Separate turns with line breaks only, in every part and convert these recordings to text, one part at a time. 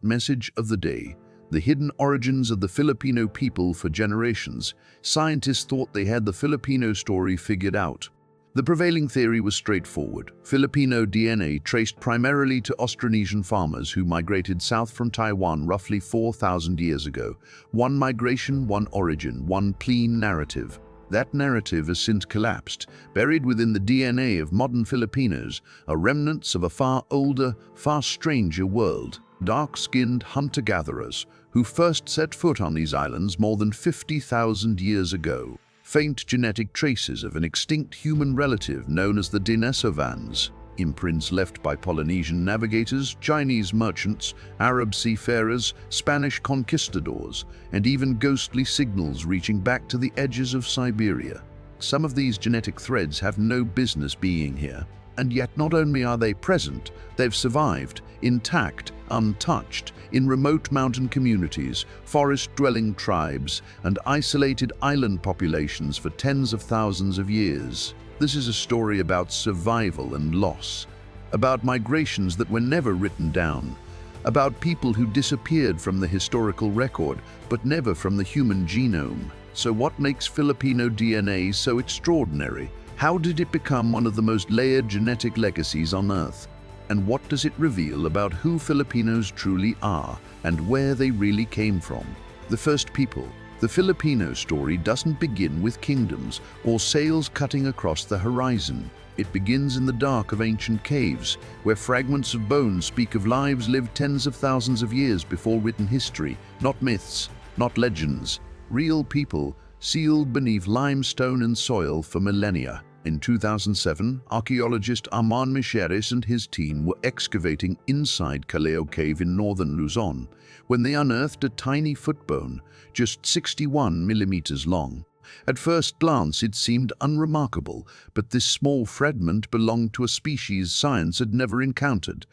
message of the day, the hidden origins of the Filipino people. For generations, scientists thought they had the Filipino story figured out. The prevailing theory was straightforward. Filipino DNA traced primarily to Austronesian farmers who migrated south from Taiwan roughly 4,000 years ago. One migration, one origin, one clean narrative. That narrative has since collapsed. Buried within the DNA of modern Filipinos are remnants of a far older, far stranger world. Dark-skinned hunter-gatherers who first set foot on these islands more than 50,000 years ago. Faint genetic traces of an extinct human relative known as the Denisovans. Imprints left by Polynesian navigators, Chinese merchants, Arab seafarers, Spanish conquistadors, and even ghostly signals reaching back to the edges of Siberia. Some of these genetic threads have no business being here, and yet not only are they present, they've survived, intact, untouched, in remote mountain communities, forest-dwelling tribes, and isolated island populations for tens of thousands of years. This is a story about survival and loss, about migrations that were never written down, about people who disappeared from the historical record, but never from the human genome. So what makes Filipino DNA so extraordinary? How did it become one of the most layered genetic legacies on Earth? And what does it reveal about who Filipinos truly are and where they really came from? The first people. The Filipino story doesn't begin with kingdoms or sails cutting across the horizon. It begins in the dark of ancient caves, where fragments of bones speak of lives lived tens of thousands of years before written history, not myths, not legends. Real people, sealed beneath limestone and soil for millennia. In 2007, archaeologist Armand Micheres and his team were excavating inside Calao Cave in northern Luzon when they unearthed a tiny footbone, just 61 millimeters long. At first glance, it seemed unremarkable, but this small fragment belonged to a species science had never encountered.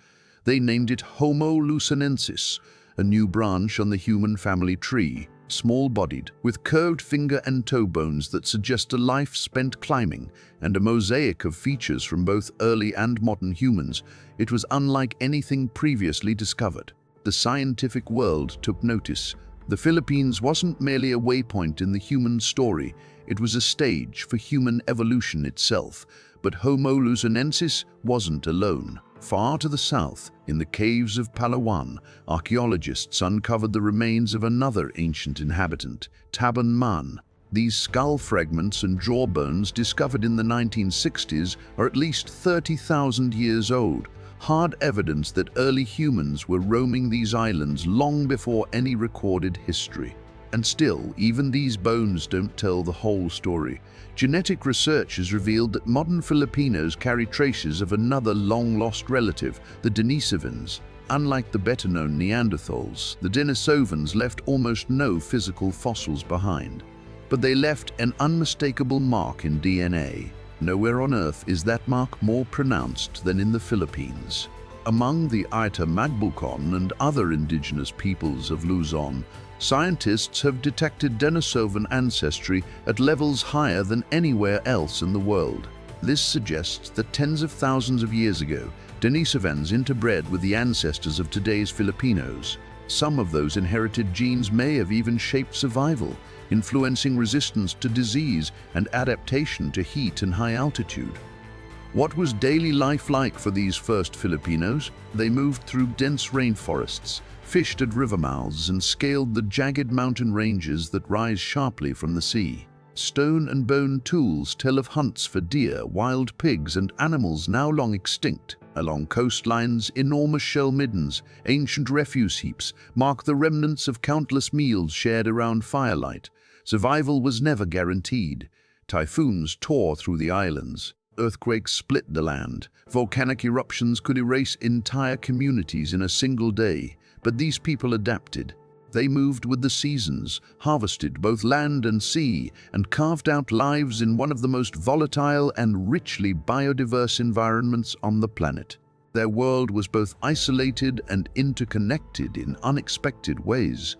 They named it Homo luzonensis, a new branch on the human family tree. Small-bodied, with curved finger and toe bones that suggest a life spent climbing, and a mosaic of features from both early and modern humans, it was unlike anything previously discovered. The scientific world took notice. The Philippines wasn't merely a waypoint in the human story, it was a stage for human evolution itself. But Homo luzonensis wasn't alone. Far to the south, in the caves of Palawan, archaeologists uncovered the remains of another ancient inhabitant, Taban Man. These skull fragments and jawbones discovered in the 1960s are at least 30,000 years old, hard evidence that early humans were roaming these islands long before any recorded history. And still, even these bones don't tell the whole story. Genetic research has revealed that modern Filipinos carry traces of another long-lost relative, the Denisovans. Unlike the better-known Neanderthals, the Denisovans left almost no physical fossils behind. But they left an unmistakable mark in DNA. Nowhere on Earth is that mark more pronounced than in the Philippines. Among the Aita Magbukon and other indigenous peoples of Luzon, scientists have detected Denisovan ancestry at levels higher than anywhere else in the world. This suggests that tens of thousands of years ago, Denisovans interbred with the ancestors of today's Filipinos. Some of those inherited genes may have even shaped survival, influencing resistance to disease and adaptation to heat and high altitude. What was daily life like for these first Filipinos? They moved through dense rainforests, fished at river mouths, and scaled the jagged mountain ranges that rise sharply from the sea. Stone and bone tools tell of hunts for deer, wild pigs, and animals now long extinct. Along coastlines, enormous shell middens, ancient refuse heaps, mark the remnants of countless meals shared around firelight. Survival was never guaranteed. Typhoons tore through the islands. Earthquakes split the land. Volcanic eruptions could erase entire communities in a single day. But these people adapted. They moved with the seasons, harvested both land and sea, and carved out lives in one of the most volatile and richly biodiverse environments on the planet. Their world was both isolated and interconnected in unexpected ways.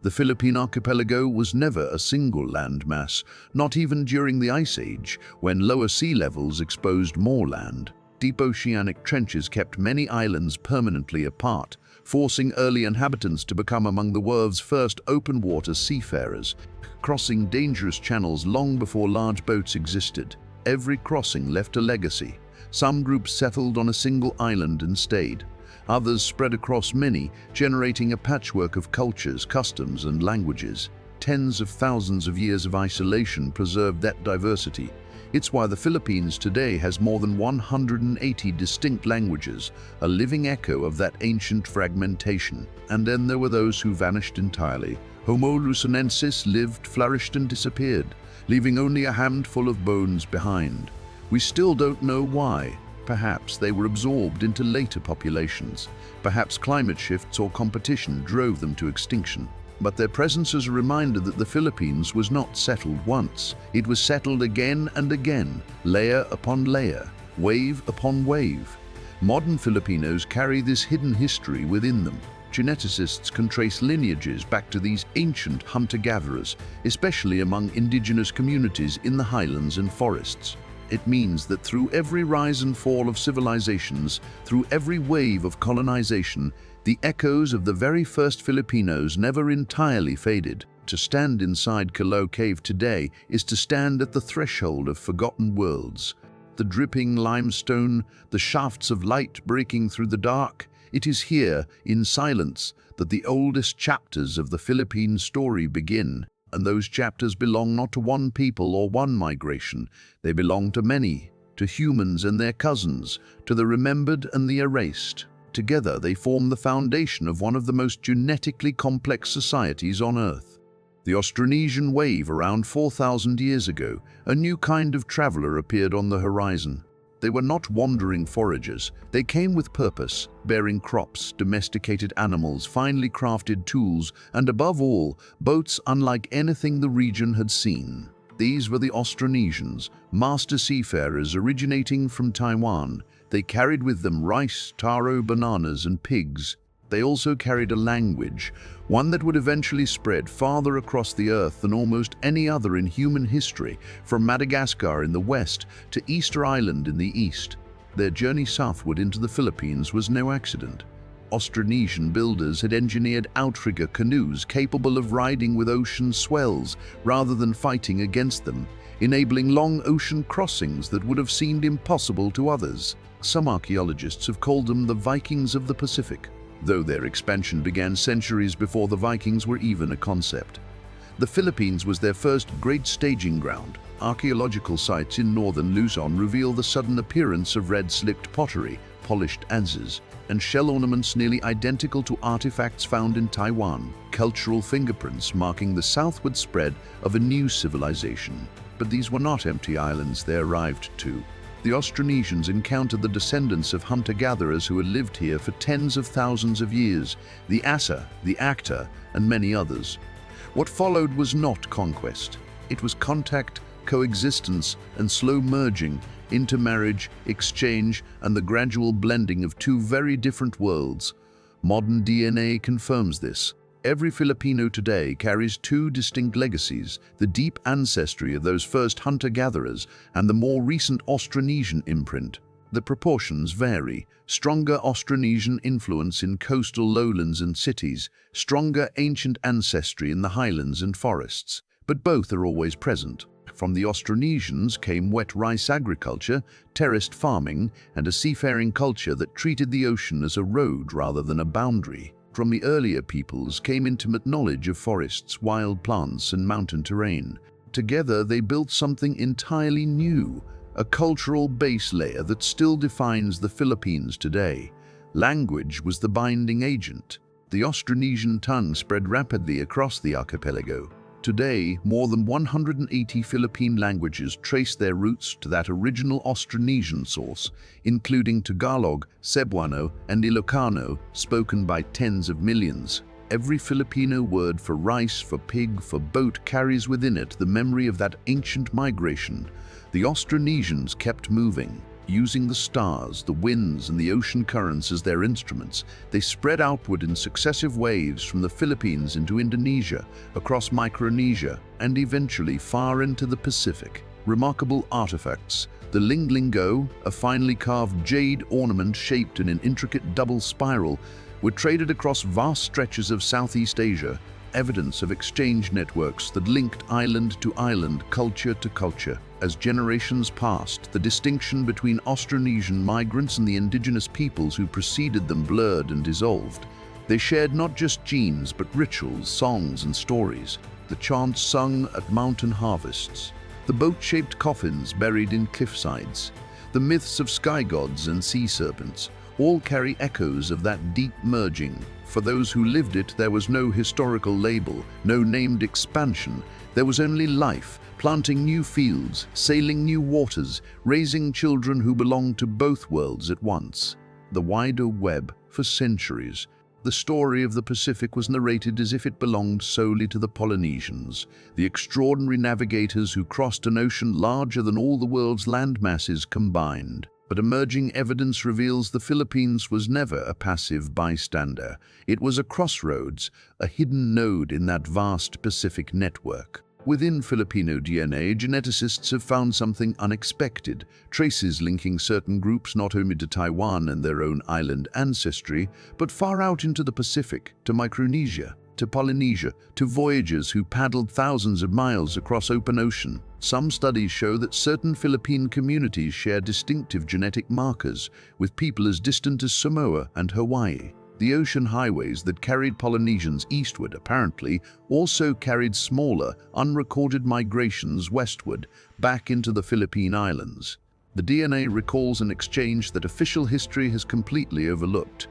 The Philippine archipelago was never a single landmass, not even during the Ice Age, when lower sea levels exposed more land. Deep oceanic trenches kept many islands permanently apart, forcing early inhabitants to become among the world's first open-water seafarers, crossing dangerous channels long before large boats existed. Every crossing left a legacy. Some groups settled on a single island and stayed. Others spread across many, generating a patchwork of cultures, customs, and languages. Tens of thousands of years of isolation preserved that diversity. It's why the Philippines today has more than 180 distinct languages, a living echo of that ancient fragmentation. And then there were those who vanished entirely. Homo luzonensis lived, flourished, and disappeared, leaving only a handful of bones behind. We still don't know why. Perhaps they were absorbed into later populations. Perhaps climate shifts or competition drove them to extinction. But their presence is a reminder that the Philippines was not settled once. It was settled again and again, layer upon layer, wave upon wave. Modern Filipinos carry this hidden history within them. Geneticists can trace lineages back to these ancient hunter-gatherers, especially among indigenous communities in the highlands and forests. It means that through every rise and fall of civilizations, through every wave of colonization, the echoes of the very first Filipinos never entirely faded. To stand inside Colonial Cave today is to stand at the threshold of forgotten worlds. The dripping limestone, the shafts of light breaking through the dark, it is here, in silence, that the oldest chapters of the Philippine story begin. And those chapters belong not to one people or one migration. They belong to many, to humans and their cousins, to the remembered and the erased. Together they form the foundation of one of the most genetically complex societies on Earth. The Austronesian wave around 4,000 years ago, a new kind of traveler appeared on the horizon. They were not wandering foragers. They came with purpose, bearing crops, domesticated animals, finely crafted tools, and above all, boats unlike anything the region had seen. These were the Austronesians, master seafarers originating from Taiwan. They carried with them rice, taro, bananas, and pigs. They also carried a language, one that would eventually spread farther across the earth than almost any other in human history, from Madagascar in the west to Easter Island in the east. Their journey southward into the Philippines was no accident. Austronesian builders had engineered outrigger canoes capable of riding with ocean swells rather than fighting against them, enabling long ocean crossings that would have seemed impossible to others. Some archaeologists have called them the Vikings of the Pacific, though their expansion began centuries before the Vikings were even a concept. The Philippines was their first great staging ground. Archaeological sites in northern Luzon reveal the sudden appearance of red-slicked pottery, polished adzes, and shell ornaments nearly identical to artifacts found in Taiwan, cultural fingerprints marking the southward spread of a new civilization. But these were not empty islands they arrived to. The Austronesians encountered the descendants of hunter-gatherers who had lived here for tens of thousands of years, the Asa, the Acta, and many others. What followed was not conquest. It was contact, coexistence, and slow merging, intermarriage, exchange, and the gradual blending of two very different worlds. Modern DNA confirms this. Every Filipino today carries two distinct legacies: the deep ancestry of those first hunter-gatherers and the more recent Austronesian imprint. The proportions vary. Stronger Austronesian influence in coastal lowlands and cities, stronger ancient ancestry in the highlands and forests. But both are always present. From the Austronesians came wet rice agriculture, terraced farming, and a seafaring culture that treated the ocean as a road rather than a boundary. From the earlier peoples came intimate knowledge of forests, wild plants, and mountain terrain. Together they built something entirely new, a cultural base layer that still defines the Philippines today. Language was the binding agent. The Austronesian tongue spread rapidly across the archipelago. Today, more than 180 Philippine languages trace their roots to that original Austronesian source, including Tagalog, Cebuano, and Ilocano, spoken by tens of millions. Every Filipino word for rice, for pig, for boat carries within it the memory of that ancient migration. The Austronesians kept moving. Using the stars, the winds, and the ocean currents as their instruments, they spread outward in successive waves from the Philippines into Indonesia, across Micronesia, and eventually far into the Pacific. Remarkable artifacts, The linglingo, a finely carved jade ornament shaped in an intricate double spiral, were traded across vast stretches of Southeast Asia, evidence of exchange networks that linked island to island, culture to culture. As generations passed, the distinction between Austronesian migrants and the indigenous peoples who preceded them blurred and dissolved. They shared not just genes, but rituals, songs, and stories. The chants sung at mountain harvests, the boat-shaped coffins buried in cliffsides, the myths of sky gods and sea serpents, all carry echoes of that deep merging. For those who lived it, there was no historical label, no named expansion. There was only life, planting new fields, sailing new waters, raising children who belonged to both worlds at once. The wider web, for centuries, the story of the Pacific was narrated as if it belonged solely to the Polynesians, the extraordinary navigators who crossed an ocean larger than all the world's land masses combined. But emerging evidence reveals the Philippines was never a passive bystander. It was a crossroads, a hidden node in that vast Pacific network. Within Filipino DNA, geneticists have found something unexpected, traces linking certain groups not only to Taiwan and their own island ancestry, but far out into the Pacific, to Micronesia, to Polynesia, to voyagers who paddled thousands of miles across open ocean. Some studies show that certain Philippine communities share distinctive genetic markers, with people as distant as Samoa and Hawaii. The ocean highways that carried Polynesians eastward apparently also carried smaller, unrecorded migrations westward, back into the Philippine Islands. The DNA recalls an exchange that official history has completely overlooked.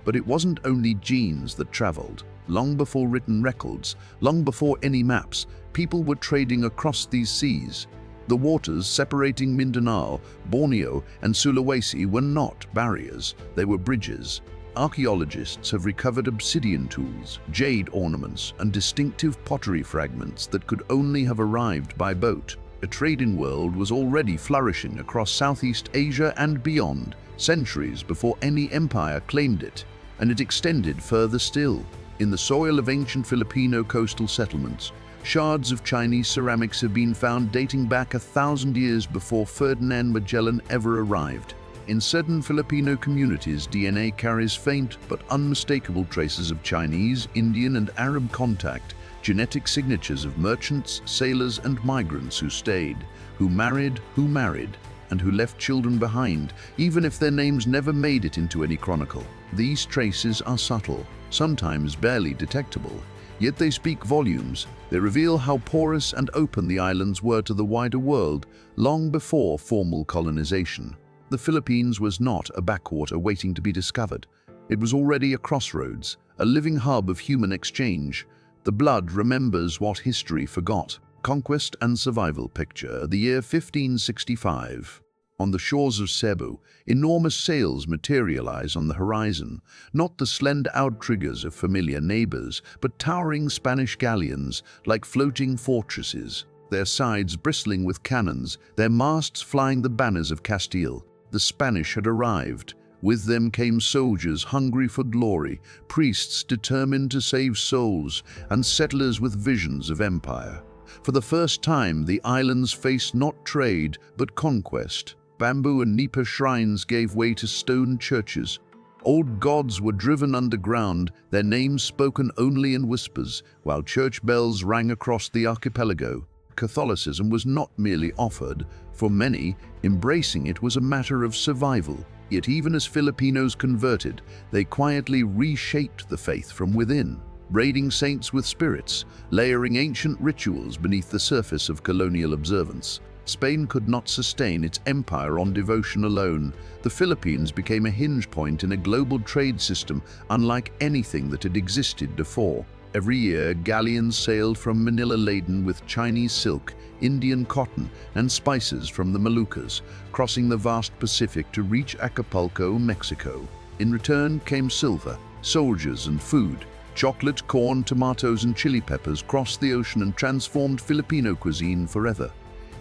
But it wasn't only genes that traveled. Long before written records, long before any maps, people were trading across these seas. The waters separating Mindanao, Borneo, and Sulawesi were not barriers, they were bridges. Archaeologists have recovered obsidian tools, jade ornaments, and distinctive pottery fragments that could only have arrived by boat. A trading world was already flourishing across Southeast Asia and beyond, centuries before any empire claimed it, and it extended further still. In the soil of ancient Filipino coastal settlements, shards of Chinese ceramics have been found dating back 1,000 years before Ferdinand Magellan ever arrived. In certain Filipino communities, DNA carries faint but unmistakable traces of Chinese, Indian, and Arab contact, genetic signatures of merchants, sailors, and migrants who stayed, who married, and who left children behind, even if their names never made it into any chronicle. These traces are subtle, sometimes barely detectable, yet they speak volumes. They reveal how porous and open the islands were to the wider world long before formal colonization. The Philippines was not a backwater waiting to be discovered. It was already a crossroads, a living hub of human exchange. The blood remembers what history forgot. Conquest and survival picture, the year 1565. On the shores of Cebu, enormous sails materialize on the horizon, not the slender outriggers of familiar neighbors, but towering Spanish galleons like floating fortresses, their sides bristling with cannons, their masts flying the banners of Castile. The Spanish had arrived. With them came soldiers hungry for glory, priests determined to save souls, and settlers with visions of empire. For the first time, the islands faced not trade, but conquest. Bamboo and nipa shrines gave way to stone churches. Old gods were driven underground, their names spoken only in whispers, while church bells rang across the archipelago. Catholicism was not merely offered. For many, embracing it was a matter of survival. Yet even as Filipinos converted, they quietly reshaped the faith from within, raiding saints with spirits, layering ancient rituals beneath the surface of colonial observance. Spain could not sustain its empire on devotion alone. The Philippines became a hinge point in a global trade system unlike anything that had existed before. Every year, galleons sailed from Manila laden with Chinese silk, Indian cotton, and spices from the Moluccas, crossing the vast Pacific to reach Acapulco, Mexico. In return came silver, soldiers, and food. Chocolate, corn, tomatoes, and chili peppers crossed the ocean and transformed Filipino cuisine forever.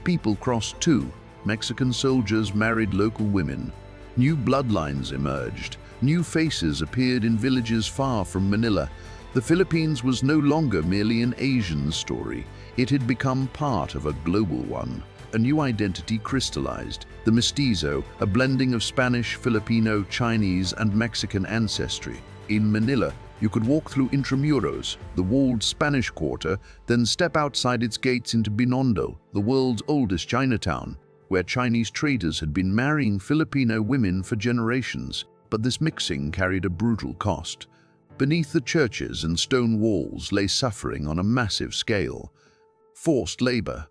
People crossed too. Mexican soldiers married local women. New bloodlines emerged. New faces appeared in villages far from Manila. The Philippines was no longer merely an Asian story. It had become part of a global one. A new identity crystallized, the mestizo, a blending of Spanish, Filipino, Chinese, and Mexican ancestry. In Manila, you could walk through Intramuros, the walled Spanish quarter, then step outside its gates into Binondo, the world's oldest Chinatown, where Chinese traders had been marrying Filipino women for generations. But this mixing carried a brutal cost. Beneath the churches and stone walls lay suffering on a massive scale. Forced labor,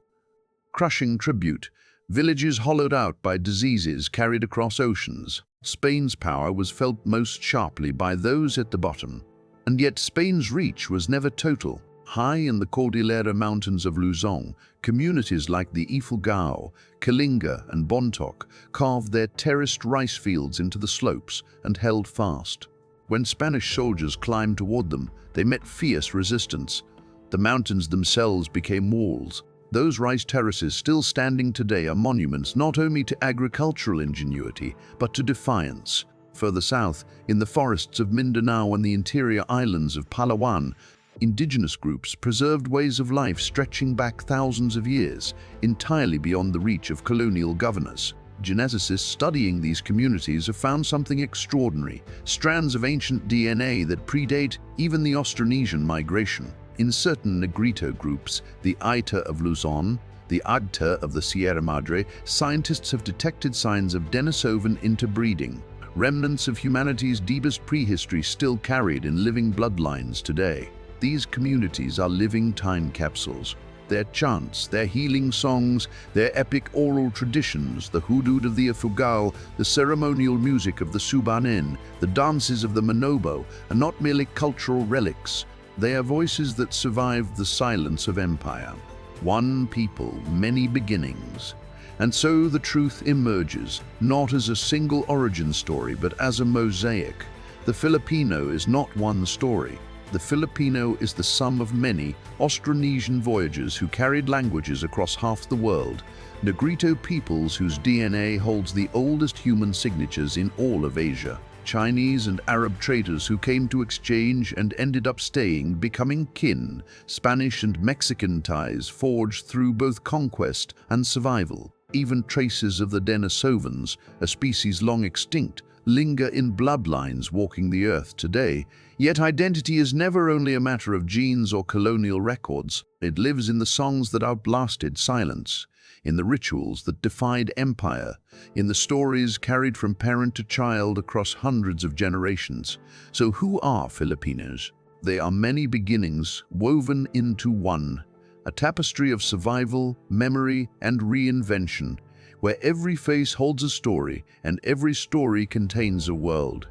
crushing tribute, villages hollowed out by diseases carried across oceans. Spain's power was felt most sharply by those at the bottom. And yet Spain's reach was never total. High in the Cordillera Mountains of Luzon, communities like the Ifugao, Kalinga, and Bontoc carved their terraced rice fields into the slopes and held fast. When Spanish soldiers climbed toward them, they met fierce resistance. The mountains themselves became walls. Those rice terraces still standing today are monuments not only to agricultural ingenuity, but to defiance. Further south, in the forests of Mindanao and the interior islands of Palawan, indigenous groups preserved ways of life stretching back thousands of years, entirely beyond the reach of colonial governors. Geneticists studying these communities have found something extraordinary: strands of ancient DNA that predate even the Austronesian migration. In certain Negrito groups, the Aita of Luzon, the Agta of the Sierra Madre, scientists have detected signs of Denisovan interbreeding, remnants of humanity's deepest prehistory still carried in living bloodlines today. These communities are living time capsules. Their chants, their healing songs, their epic oral traditions, the hudud of the Ifugao, the ceremonial music of the Subanen, the dances of the Manobo, are not merely cultural relics. They are voices that survived the silence of empire. One people, many beginnings. And so the truth emerges, not as a single origin story, but as a mosaic. The Filipino is not one story. The Filipino is the sum of many Austronesian voyagers who carried languages across half the world, Negrito peoples whose DNA holds the oldest human signatures in all of Asia, Chinese and Arab traders who came to exchange and ended up staying, becoming kin, Spanish and Mexican ties forged through both conquest and survival. Even traces of the Denisovans, a species long extinct, linger in bloodlines walking the earth today. Yet identity is never only a matter of genes or colonial records. It lives in the songs that outlasted silence, in the rituals that defied empire, in the stories carried from parent to child across hundreds of generations. So who are Filipinos? They are many beginnings woven into one, a tapestry of survival, memory, and reinvention, where every face holds a story and every story contains a world.